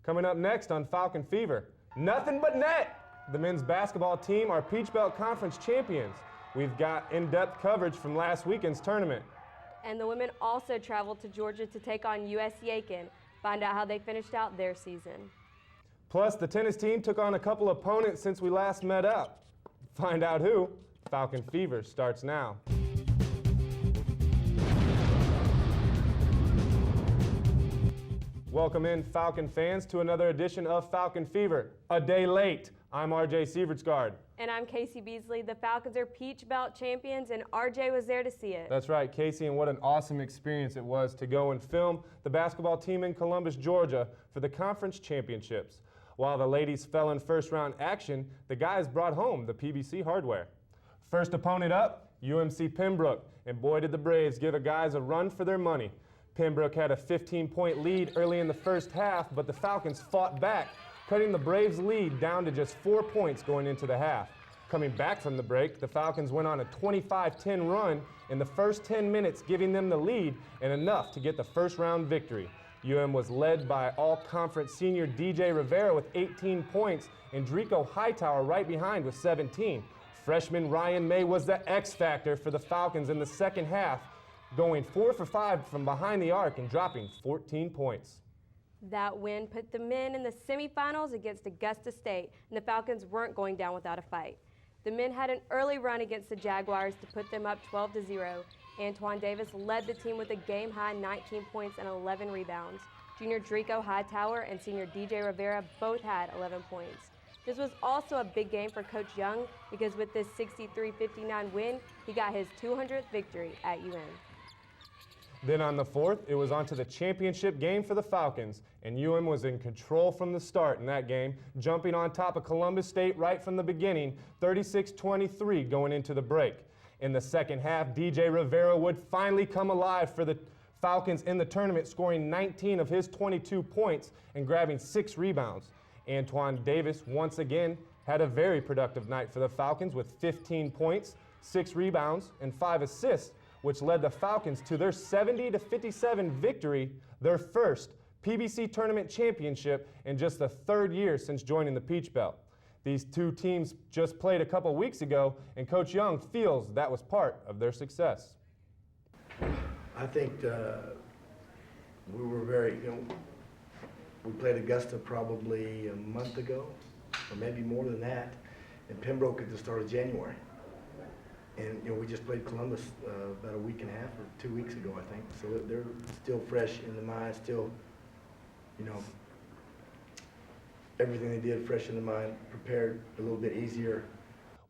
Coming up next on Falcon Fever, nothing but net. The men's basketball team are Peach Belt Conference champions. We've got in-depth coverage from last weekend's tournament. And the women also traveled to Georgia to take on USC Aiken. Find out how they finished out their season. Plus, the tennis team took on a couple opponents since we last met up. Find out who. Falcon Fever starts now. Welcome in, Falcon fans, to another edition of Falcon Fever. A day late. I'm RJ Sievertsgaard. And I'm Casey Beasley. The Falcons are Peach Belt champions, and RJ was there to see it. That's right, Casey, and what an awesome experience it was to go and film the basketball team in Columbus, Georgia for the conference championships. While the ladies fell in first-round action, the guys brought home the PBC hardware. First opponent up, UMC Pembroke, and boy did the Braves give the guys a run for their money. Pembroke had a 15-point lead early in the first half, but the Falcons fought back, cutting the Braves' lead down to just 4 points going into the half. Coming back from the break, the Falcons went on a 25-10 run in the first 10 minutes, giving them the lead and enough to get the first-round victory. UM was led by all-conference senior DJ Rivera with 18 points and Drico Hightower right behind with 17. Freshman Ryan May was the X-factor for the Falcons in the second half, going 4 for 5 from behind the arc and dropping 14 points. That win put the men in the semifinals against Augusta State, and the Falcons weren't going down without a fight. The men had an early run against the Jaguars to put them up 12-0. Antoine Davis led the team with a game-high 19 points and 11 rebounds. Junior Drico Hightower and senior DJ Rivera both had 11 points. This was also a big game for Coach Young because with this 63-59 win, he got his 200th victory at UM. Then on the 4th, it was on to the championship game for the Falcons, and UM was in control from the start in that game, jumping on top of Columbus State right from the beginning, 36-23 going into the break. In the second half, DJ Rivera would finally come alive for the Falcons in the tournament, scoring 19 of his 22 points and grabbing 6 rebounds. Antoine Davis once again had a very productive night for the Falcons with 15 points, 6 rebounds, and 5 assists, which led the Falcons to their 70-57 victory, their first PBC tournament championship in just the 3rd year since joining the Peach Belt. These two teams just played a couple weeks ago, and Coach Young feels that was part of their success. I think we were very, we played Augusta probably a month ago, or maybe more than that, and Pembroke at the start of January. And we just played Columbus about a week and a half or 2 weeks ago, I think. So they're still fresh in the mind, still, everything they did fresh in the mind, prepared a little bit easier.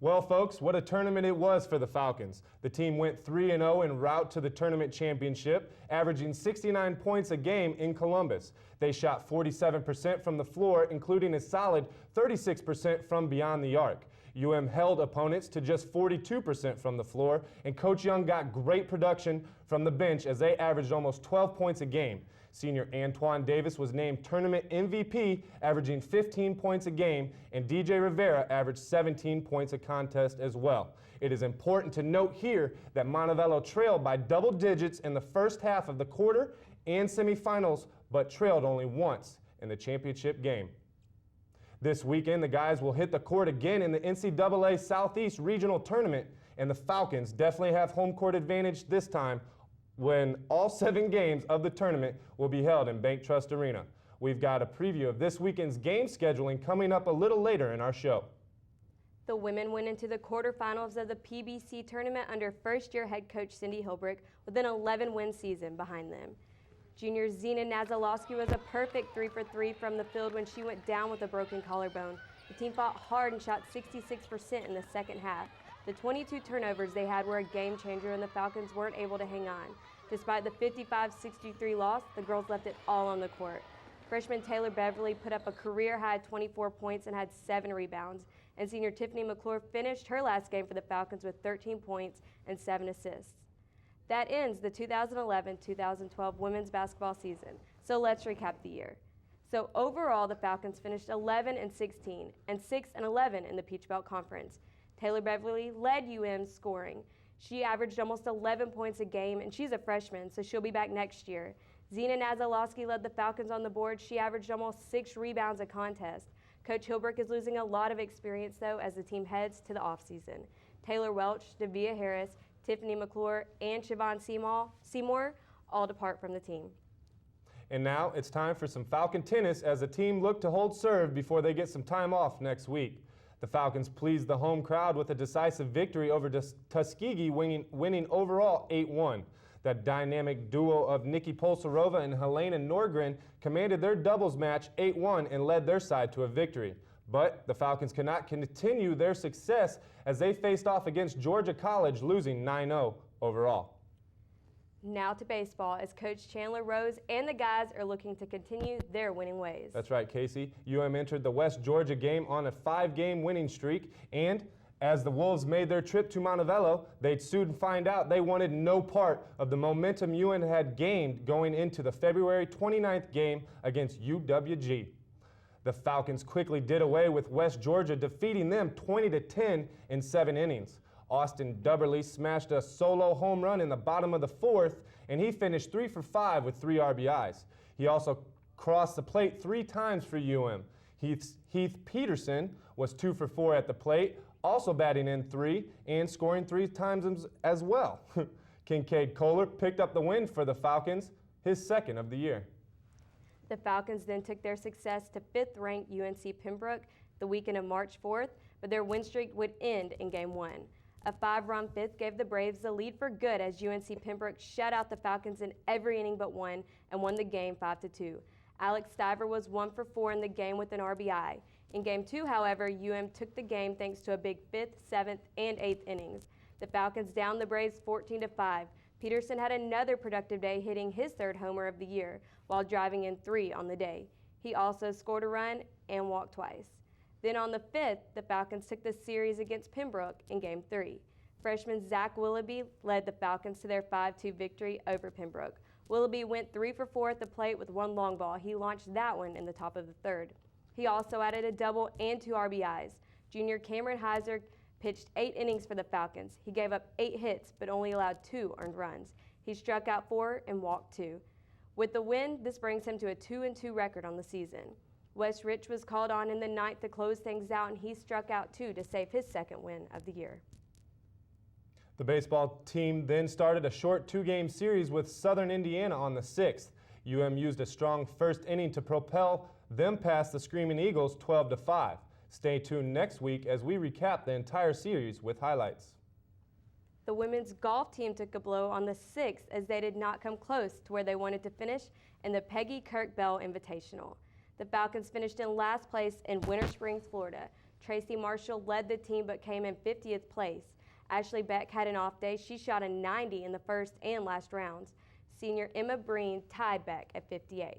Well, folks, what a tournament it was for the Falcons. The team went 3-0 en route to the tournament championship, averaging 69 points a game in Columbus. They shot 47% from the floor, including a solid 36% from beyond the arc. UM held opponents to just 42% from the floor, and Coach Young got great production from the bench as they averaged almost 12 points a game. Senior Antoine Davis was named tournament MVP, averaging 15 points a game, and DJ Rivera averaged 17 points a contest as well. It is important to note here that Montevallo trailed by double digits in the first half of the quarter and semifinals, but trailed only once in the championship game. This weekend, the guys will hit the court again in the NCAA Southeast Regional Tournament, and the Falcons definitely have home court advantage this time when all 7 games of the tournament will be held in Bank Trust Arena. We've got a preview of this weekend's game scheduling coming up a little later in our show. The women went into the quarterfinals of the PBC tournament under first-year head coach Cindy Hilbrick with an 11-win season behind them. Junior Zena Nazalowski was a perfect 3 for 3 from the field when she went down with a broken collarbone. The team fought hard and shot 66% in the second half. The 22 turnovers they had were a game changer, and the Falcons weren't able to hang on. Despite the 55-63 loss, the girls left it all on the court. Freshman Taylor Beverly put up a career-high 24 points and had 7 rebounds, and senior Tiffany McClure finished her last game for the Falcons with 13 points and 7 assists. That ends the 2011-2012 women's basketball season. So let's recap the year. So overall, the Falcons finished 11-16 and 6-11 in the Peach Belt Conference. Taylor Beverly led UM's scoring. She averaged almost 11 points a game, and she's a freshman, so she'll be back next year. Zena Nazalowski led the Falcons on the board. She averaged almost 6 rebounds a contest. Coach Hilbrick is losing a lot of experience, though, as the team heads to the offseason. Taylor Welch, Davia Harris, Tiffany McClure, and Siobhan Seymour all depart from the team. And now it's time for some Falcon tennis as the team look to hold serve before they get some time off next week. The Falcons pleased the home crowd with a decisive victory over Tuskegee, winning overall 8-1. That dynamic duo of Nikki Polsarova and Helena Norgren commanded their doubles match 8-1 and led their side to a victory. But the Falcons cannot continue their success as they faced off against Georgia College, losing 9-0 overall. Now to baseball, as Coach Chandler Rose and the guys are looking to continue their winning ways. That's right, Casey. UM entered the West Georgia game on a 5-game winning streak, and as the Wolves made their trip to Montevallo, they'd soon find out they wanted no part of the momentum UM had gained going into the February 29th game against UWG. The Falcons quickly did away with West Georgia, defeating them 20-10 in 7 innings. Austin Dubberly smashed a solo home run in the bottom of the 4th, and he finished 3 for 5 with 3 RBIs. He also crossed the plate 3 times for UM. Heath Peterson was 2 for 4 at the plate, also batting in 3 and scoring 3 times as well. Kincaid Kohler picked up the win for the Falcons, his 2nd of the year. The Falcons then took their success to 5th-ranked UNC Pembroke the weekend of March 4th, but their win streak would end in Game 1. A 5-run 5th gave the Braves the lead for good as UNC Pembroke shut out the Falcons in every inning but one and won the game 5-2. Alex Stiver was 1 for 4 in the game with an RBI. In Game 2, however, UM took the game thanks to a big 5th, 7th, and 8th innings. The Falcons downed the Braves 14-5. Peterson had another productive day, hitting his 3rd homer of the year while driving in 3 on the day. He also scored a run and walked twice. Then on the 5th, the Falcons took the series against Pembroke in Game 3. Freshman Zach Willoughby led the Falcons to their 5-2 victory over Pembroke. Willoughby went 3 for 4 at the plate with 1 long ball. He launched that one in the top of the 3rd. He also added a double and 2 RBIs. Junior Cameron Heiser pitched 8 innings for the Falcons. He gave up 8 hits but only allowed 2 earned runs. He struck out 4 and walked 2. With the win, this brings him to a 2-2 record on the season. Wes Rich was called on in the 9th to close things out, and he struck out 2 to save his 2nd win of the year. The baseball team then started a short 2-game series with Southern Indiana on the 6th. UM used a strong 1st inning to propel them past the Screaming Eagles 12-5. Stay tuned next week as we recap the entire series with highlights. The women's golf team took a blow on the 6th as they did not come close to where they wanted to finish in the Peggy Kirk Bell Invitational. The Falcons finished in last place in Winter Springs, Florida. Tracy Marshall led the team but came in 50th place. Ashley Beck had an off day. She shot a 90 in the 1st and last rounds. Senior Emma Breen tied Beck at 58th.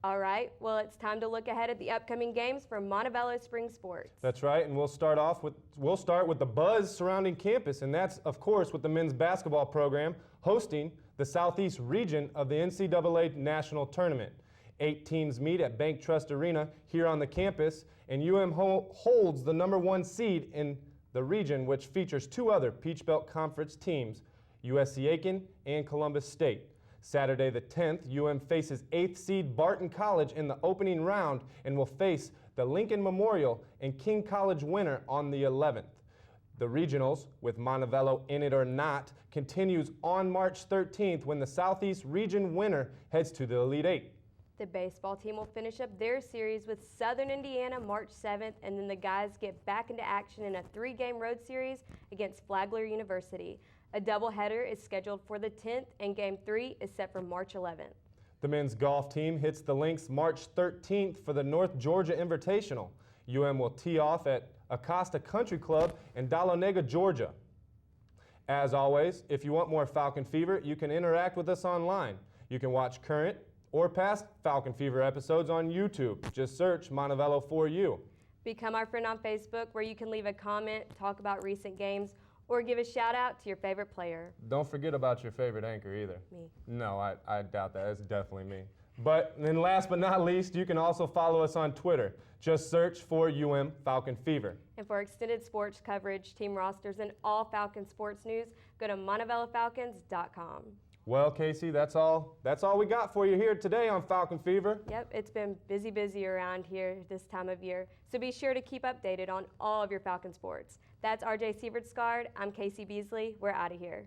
All right, well, it's time to look ahead at the upcoming games for Montevallo Spring Sports. That's right, and we'll start with the buzz surrounding campus, and that's, of course, with the men's basketball program hosting the Southeast region of the NCAA National Tournament. 8 teams meet at Bank Trust Arena here on the campus, and UM holds the #1 seed in the region, which features 2 other Peach Belt Conference teams, USC Aiken and Columbus State. Saturday the 10th, UM faces 8th seed Barton College in the opening round and will face the Lincoln Memorial and King College winner on the 11th. The regionals, with Montevallo in it or not, continues on March 13th when the Southeast region winner heads to the Elite 8. The baseball team will finish up their series with Southern Indiana March 7th, and then the guys get back into action in a 3-game road series against Flagler University. A doubleheader is scheduled for the 10th, and Game 3 is set for March 11th. The men's golf team hits the links March 13th for the North Georgia Invitational. UM will tee off at Acosta Country Club in Dahlonega, Georgia. As always, if you want more Falcon Fever, you can interact with us online. You can watch current or past Falcon Fever episodes on YouTube. Just search Montevallo for you. Become our friend on Facebook, where you can leave a comment, talk about recent games, or give a shout out to your favorite player. Don't forget about your favorite anchor either. Me. No, I doubt that. It's definitely me. But then last but not least, you can also follow us on Twitter. Just search for UM Falcon Fever. And for extended sports coverage, team rosters, and all Falcon sports news, go to MontevalloFalcons.com. Well, Casey, that's all we got for you here today on Falcon Fever. Yep, it's been busy around here this time of year. So be sure to keep updated on all of your Falcon sports. That's RJ Sieverts-Scard. I'm Casey Beasley. We're out of here.